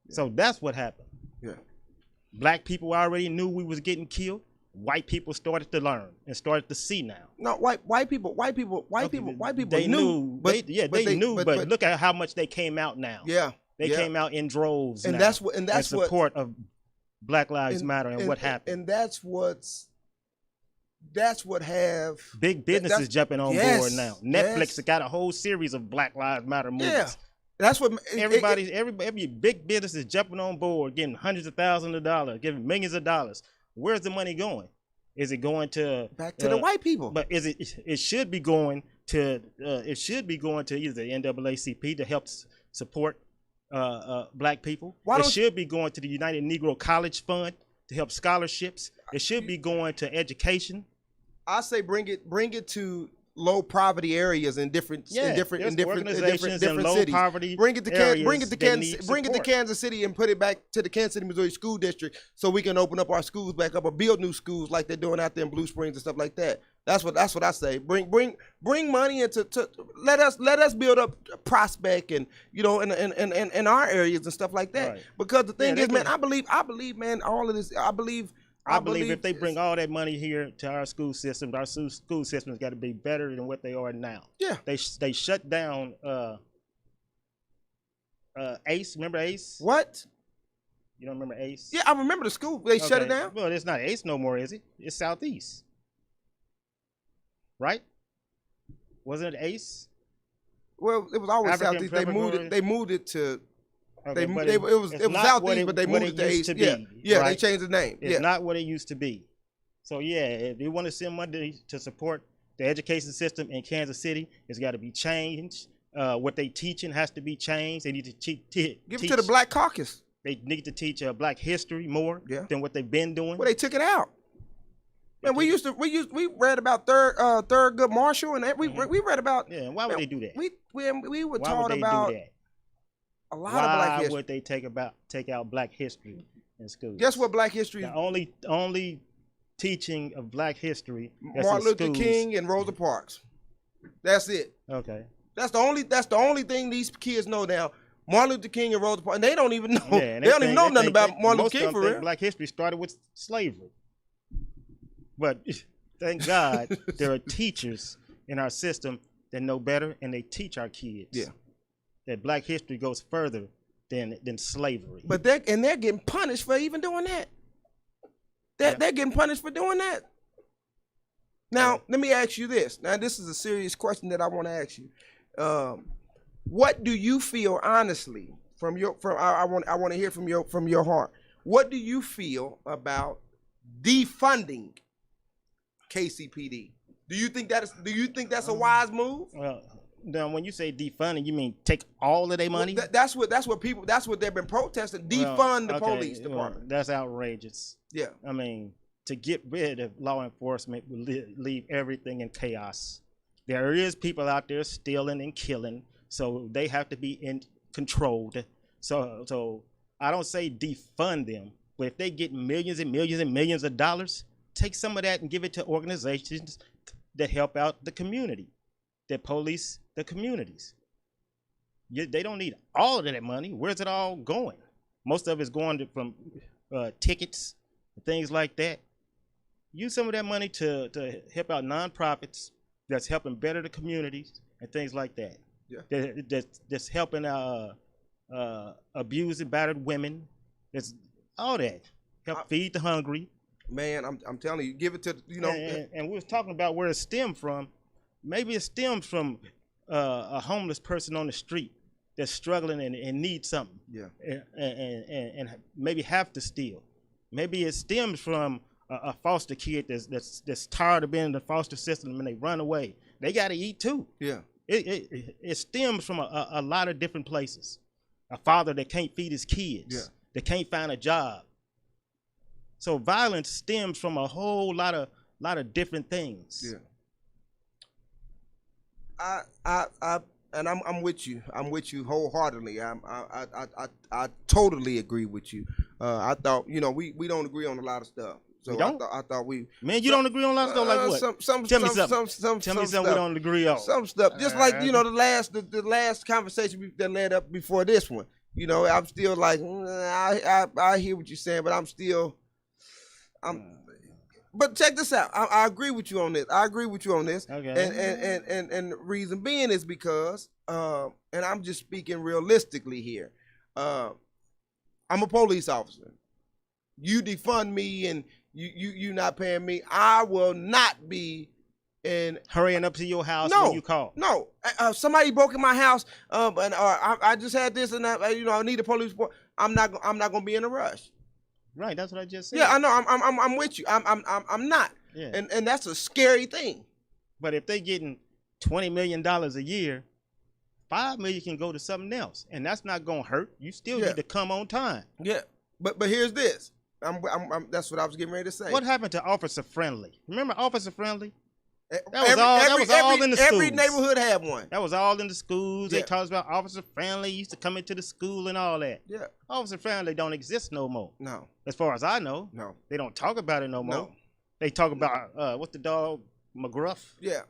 So that's what happened. Yeah. Black people already knew we was getting killed. White people started to learn and started to see now. No, white people they knew. They knew, but look at how much they came out now. Yeah. They came out in droves, and now that's in support of Black Lives Matter and what happened. And that's what have big businesses jumping on board now. Netflix has got a whole series of Black Lives Matter movies. Yeah, that's what every big business is jumping on board, getting hundreds of thousands of dollars, giving millions of dollars. Where's the money going? Is it going to back to the white people? But it should be going to either the NAACP to help support black people. It should be going to the United Negro College Fund to help scholarships. It should be going to education. I say bring it to low poverty areas in different organizations in low cities. poverty Bring it to Kansas, Kansas City and put it back to the Kansas City, Missouri school district so we can open up our schools back up or build new schools like they're doing out there in Blue Springs and stuff like that. That's what I say. Bring money into let us build up Prospect and in our areas and stuff like that. Right. Because the thing is, man, I believe, man, all of this. I believe if they bring all that money here to our school system has got to be better than what they are now. Yeah. They shut down ACE. Remember ACE? What? You don't remember ACE? Yeah, I remember the school. They shut it down? Well, it's not ACE no more, is it? It's Southeast. Right? Wasn't it ACE? Well, it was always African Southeast. They moved it to okay, it was Southeast, but they moved it to ACE. Yeah, right? They changed the name. It's not what it used to be. So yeah, if you want to send money to support the education system in Kansas City, it's got to be changed. What they teaching has to be changed. They need to teach. Give it to the Black Caucus. They need to teach Black history more than what they've been doing. Well, they took it out. Man, we read about Thurgood Marshall and we read about. Yeah, why would they do that? We were taught about a lot of Black history. Why would they take out Black history in school? Guess what Black history? The only teaching of Black history. Martin Luther King and Rosa Parks. That's it. Okay. That's the only thing these kids know now. Martin Luther King and Rosa Parks, and they don't even know. Yeah, they don't even know nothing about Martin Luther King for real. Black history started with slavery. But thank God there are teachers in our system that know better, and they teach our kids that Black history goes further than slavery. But they're getting punished for even doing that. They're getting punished for doing that. Now, let me ask you this. Now, this is a serious question that I want to ask you. What do you feel honestly I want to hear from your heart. What do you feel about defunding KCPD? Do you think that's a wise move? Well, now when you say defunding, you mean take all of their money? Well, that's what they've been protesting. Defund the police department. That's outrageous. Yeah. I mean, to get rid of law enforcement would leave everything in chaos. There is people out there stealing and killing, so they have to be controlled. So I don't say defund them, but if they get millions and millions and millions of dollars, take some of that and give it to organizations that help out the community, that police the communities. They don't need all of that money. Where's it all going? Most of it's going from tickets and things like that. Use some of that money to help out nonprofits that's helping better the communities and things like that. Yeah. That's helping abused and battered women. That's all that. Help feed the hungry. Man, I'm telling you, give it to And we was talking about where it stemmed from. Maybe it stems from a homeless person on the street that's struggling and needs something. Yeah. And maybe have to steal. Maybe it stems from a foster kid that's tired of being in the foster system and they run away. They got to eat too. Yeah. It stems from a lot of different places. A father that can't feed his kids, that can't find a job. So violence stems from a whole lot of different things. Yeah. I'm with you. I'm with you wholeheartedly. I totally agree with you. I thought we don't agree on a lot of stuff. So I thought we. Man, you don't agree on a lot of stuff like what? Tell me something. Tell me something we don't agree on. Some stuff, just like the last conversation that led up before this one. I'm still like I hear what you're saying, but But check this out. I agree with you on this. Okay. And the reason being is because and I'm just speaking realistically here. I'm a police officer. You defund me and you not paying me, I will not be hurrying up to your house when you call. No, somebody broke in my house, and I just had this and that. I need a police report. I'm not gonna be in a rush. Right, that's what I just said. Yeah, I know. I'm with you. I'm not. Yeah. And that's a scary thing. But if they getting $20 million a year, $5 million can go to something else, and that's not gonna hurt. You still need to come on time. Yeah, but here's this. That's what I was getting ready to say. What happened to Officer Friendly? Remember Officer Friendly? That was all in the schools. Every neighborhood had one. That was all in the schools. Yeah. They talked about officer friendly, used to come into the school and all that. Yeah. Officer friendly don't exist no more. No. As far as I know. No. They don't talk about it no more. No. They talk about what's the dog, McGruff? Yeah.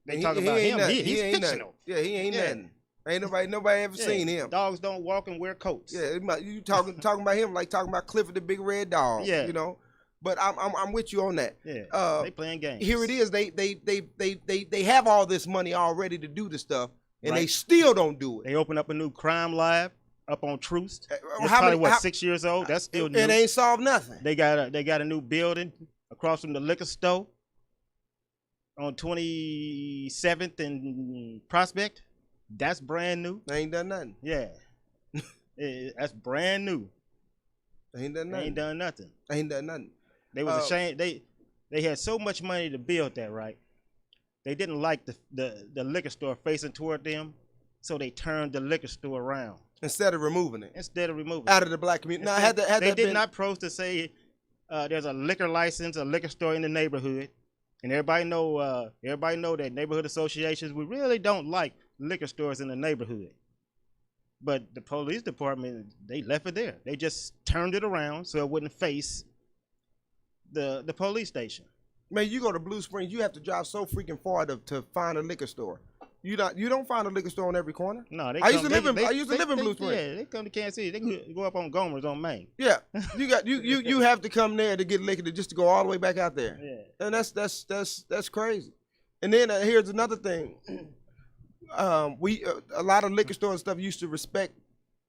They talk about him. He's ain't fictional. Nothing. Yeah, he ain't nothing. Ain't nobody ever seen him. Dogs don't walk and wear coats. Yeah, you talking about him like talking about Clifford the Big Red Dog. Yeah. You know. But I'm with you on that. Yeah. They playing games. Here it is. They have all this money already to do the stuff, and Right. they still don't do it. They open up a new crime lab up on Troost. It's How probably many- 6 years old. That's still new. It ain't solved nothing. They got a new building across from the liquor store on 27th and Prospect. That's brand new. They ain't done nothing. Yeah. That's brand new. They ain't done They nothing. ain't done nothing. They ain't done nothing. They was ashamed. They had so much money to build that, right? They didn't like the liquor store facing toward them, so they turned the liquor store around Instead of removing it instead of removing out of the black community. Now, had they that did been, not post to say there's a liquor license, a liquor store in the neighborhood, and everybody know that neighborhood associations, we really don't like liquor stores in the neighborhood. But the police department, they left it there. They just turned it around so it wouldn't face the police station. Man, you go to Blue Springs, you have to drive so freaking far to find a liquor store. You don't find a liquor store on every corner. No, I used to live in Blue Springs. Yeah, they come to Kansas City. They can go up on Gomer's on Main. Yeah, you have to come there to get liquor just to go all the way back out there. Yeah, And that's crazy. And then here's another thing. A lot of liquor stores and stuff used to respect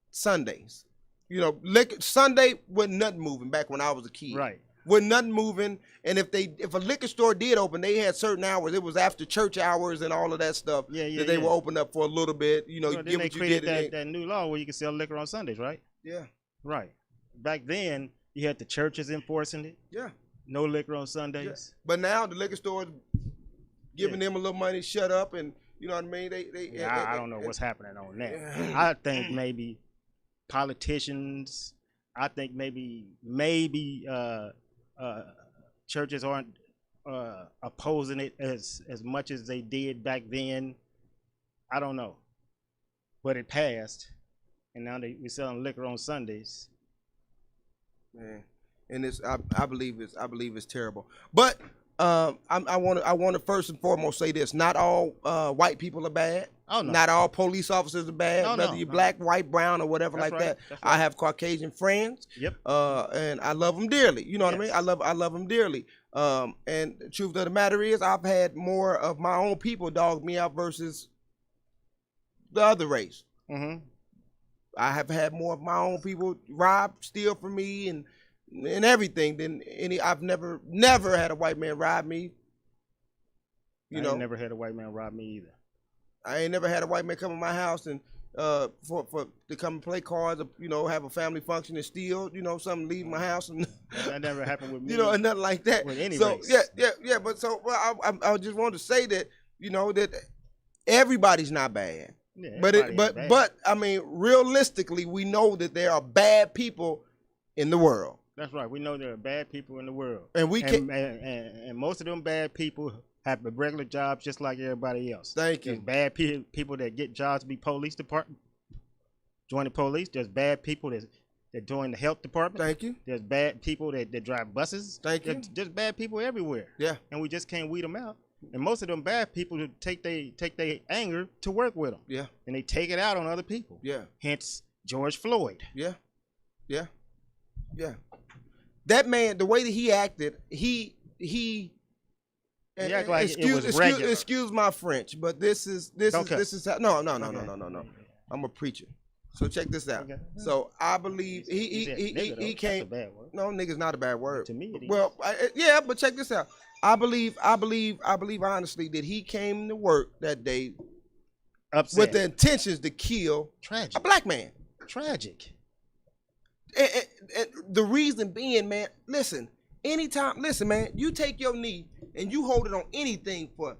Sundays. You know, Sunday wasn't nothing moving back when I was a kid. right. Wasn't nothing moving. And if a liquor store did open, they had certain hours. It was after church hours and all of that stuff that they were open up for a little bit. You know, Well, get then they what you created get. that new law where you can sell liquor on Sundays, right? Yeah, Right. Back then, you had the churches enforcing it. yeah. No liquor on Sundays. But now the liquor stores giving them a little money, shut up, and you know what I mean. I don't know what's happening on that. I think maybe politicians. I think maybe churches aren't opposing it as much as they did back then. I don't know, but it passed, and now we're selling liquor on Sundays. Man, and I believe it's terrible. But I want to first and foremost say this: not all white people are bad. Oh no. Not all police officers are bad. No, whether no, you're no. black, white, brown, or whatever That's like right, that. that's right. I have Caucasian friends. Yep. And I love them dearly. You know what I mean? Yes. I love them dearly. And the truth of the matter is, I've had more of my own people dog me out versus the other race. Mm-hmm. I have had more of my own people rob, steal from me, and everything than any. I've never had a white man rob me. I ain't never had a white man rob me either. I ain't never had a white man come to my house and for to come and play cards, or, have a family function and steal, something, leave my house, and That never happened with me. and nothing like that. With any so race. yeah. But I just wanted to say that that everybody's not bad. Yeah, But everybody ain't bad. but I mean, realistically, we know that there are bad people in the world, That's right. We know there are bad people in the world, and we can. and most of them bad people have regular jobs just like everybody else. Thank There's you. bad people that get jobs to be police department, join the police. There's bad people that join the health department. Thank you. There's bad people that drive buses. Thank you. There's bad people everywhere. Yeah. And we just can't weed them out. And most of them bad people take their anger to work with them. Yeah. And they take it out on other people. Yeah. Hence George Floyd. Yeah. Yeah. Yeah. That man, the way that he acted, he act like it was regular. excuse my French, but this is how, no. I'm a preacher. So check this out. Okay. So I believe He said nigga, though. he That's came. a bad word. No, nigga's not a bad word. To me, it is. Well, yeah, but check this out. I believe honestly that he came to work that day Upset. with the intentions to kill Tragic. a black man. Tragic. And the reason being, man, listen, man, you take your knee and you hold it on anything for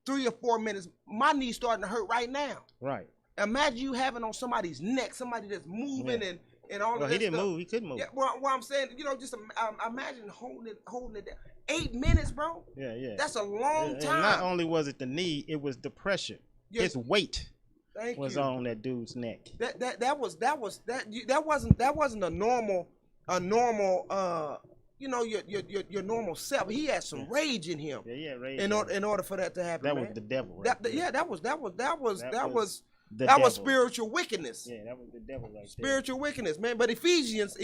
3 or 4 minutes. My knee's starting to hurt right now. Right. Imagine you having on somebody's neck, somebody that's moving and all Well, of he that didn't stuff. move. He couldn't move. Yeah, well, I'm saying, just imagine holding it down. 8 minutes, bro. Yeah, yeah. That's a long And time. not only was it the knee, it was the pressure. Yeah. His weight Thank was you. on that dude's neck. That wasn't a normal you know, your normal self. He had some rage in him. Yeah, yeah, rage. In order for that to happen, that man. was the devil. Right that devil. was spiritual wickedness. Yeah, that was the devil right Spiritual wickedness, man. But Ephesians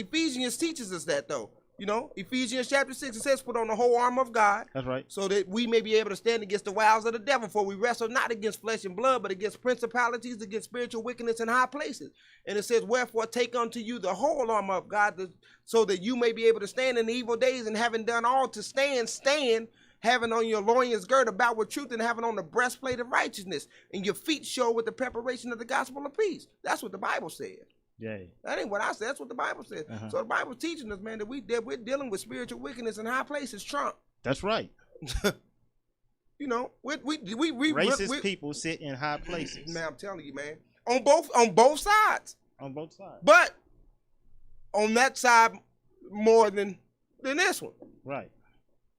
teaches us that though. You know, Ephesians chapter 6, it says, put on the whole armor of God. That's right. So that we may be able to stand against the wiles of the devil. For we wrestle not against flesh and blood, but against principalities, against spiritual wickedness in high places. And it says, wherefore take unto you the whole armor of God, so that you may be able to stand in the evil days, and having done all to stand, having on your loins girt about with truth, and having on the breastplate of righteousness, and your feet show with the preparation of the gospel of peace. That's what the Bible said. Yeah. That ain't what I said. That's what the Bible said. So the Bible's teaching us, man, that we're dealing with spiritual wickedness in high places. Trump. That's right. You know, we racist people sit in high places. Man, I'm telling you, man, on both sides. On both sides. But on that side more than this one. Right.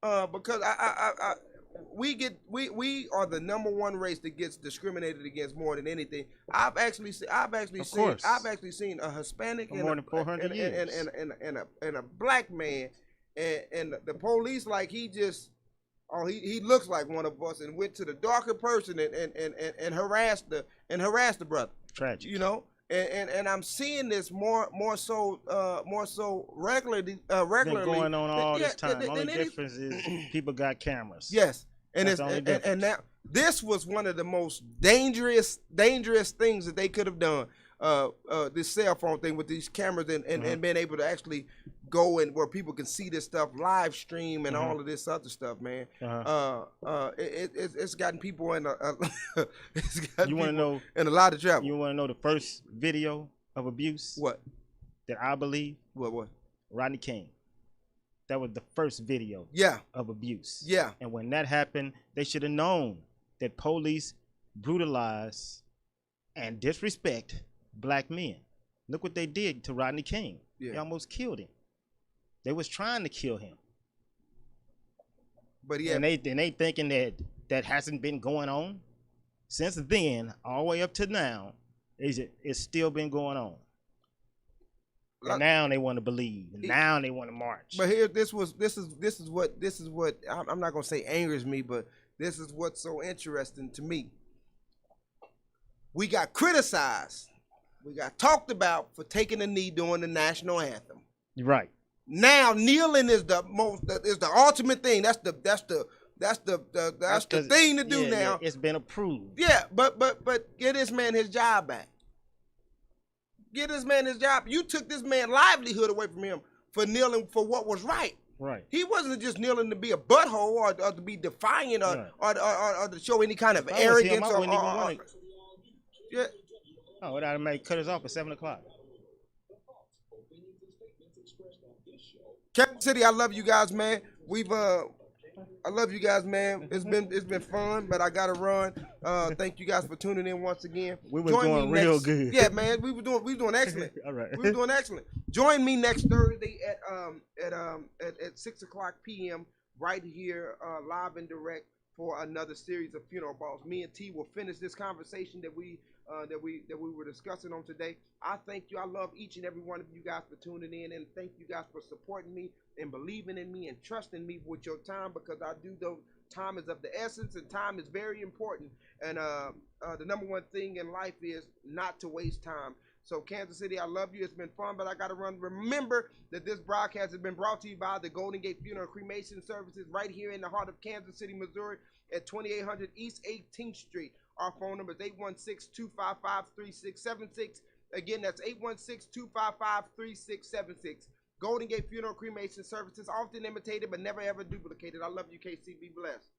Because we are the number one race that gets discriminated against more than anything. I've actually seen a Hispanic for more than 400 years and a black man, and the police, like, he looks like one of us, and went to the darker person and harassed the brother. Tragic. You know. And I'm seeing this more so regularly. Been going on all this time. The only difference is people got cameras. Yes, and That's and now this was one of the most dangerous things that they could have done. This cell phone thing with these cameras and being able to actually go and where people can see this stuff live stream and all of this other stuff, man. It's gotten people in you want to know in a lot of trouble. You want to know the first video of abuse? What? That I believe? What? Rodney King. That was the first video of abuse. Yeah. And when that happened, they should have known that police brutalize and disrespect black men. Look what they did to Rodney King. Yeah. They almost killed him. They was trying to kill him. But yeah. And they thinking that hasn't been going on since then all the way up to now. It's still been going on. And now they want to believe. Now they want to march. But here, this is what I'm not gonna say angers me, but this is what's so interesting to me. We got criticized, we got talked about for taking a knee during the national anthem. Right. Now kneeling is the ultimate thing. That's the thing to do now. Yeah, it's been approved. Yeah, but get this man his job back. Get this man his job. You took this man's livelihood away from him for kneeling for what was right. Right. He wasn't just kneeling to be a butthole or to be defiant or to show any kind of arrogance yeah. Oh, it ought to make cut us off at 7 o'clock. Kansas City, I love you guys, man. I love you guys, man. It's been fun, but I gotta run. Thank you guys for tuning in once again. We were doing real good. Yeah, man. We were doing excellent. All right. We were doing excellent. Join me next Thursday at 6 o'clock p.m. right here, live and direct for another series of Funeral Balls. Me and T will finish this conversation that we were discussing on today. I thank you. I love each and every one of you guys for tuning in, and thank you guys for supporting me and believing in me and trusting me with your time, because I do know time is of the essence and time is very important. And the number one thing in life is not to waste time. So Kansas City, I love you. It's been fun, but I got to run. Remember that this broadcast has been brought to you by the Golden Gate Funeral and Cremation Services right here in the heart of Kansas City, Missouri at 2800 East 18th Street. Our phone number is 816-255-3676. Again, that's 816-255-3676. Golden Gate Funeral Cremation Services, often imitated but never ever duplicated. I love you, KC. Be blessed.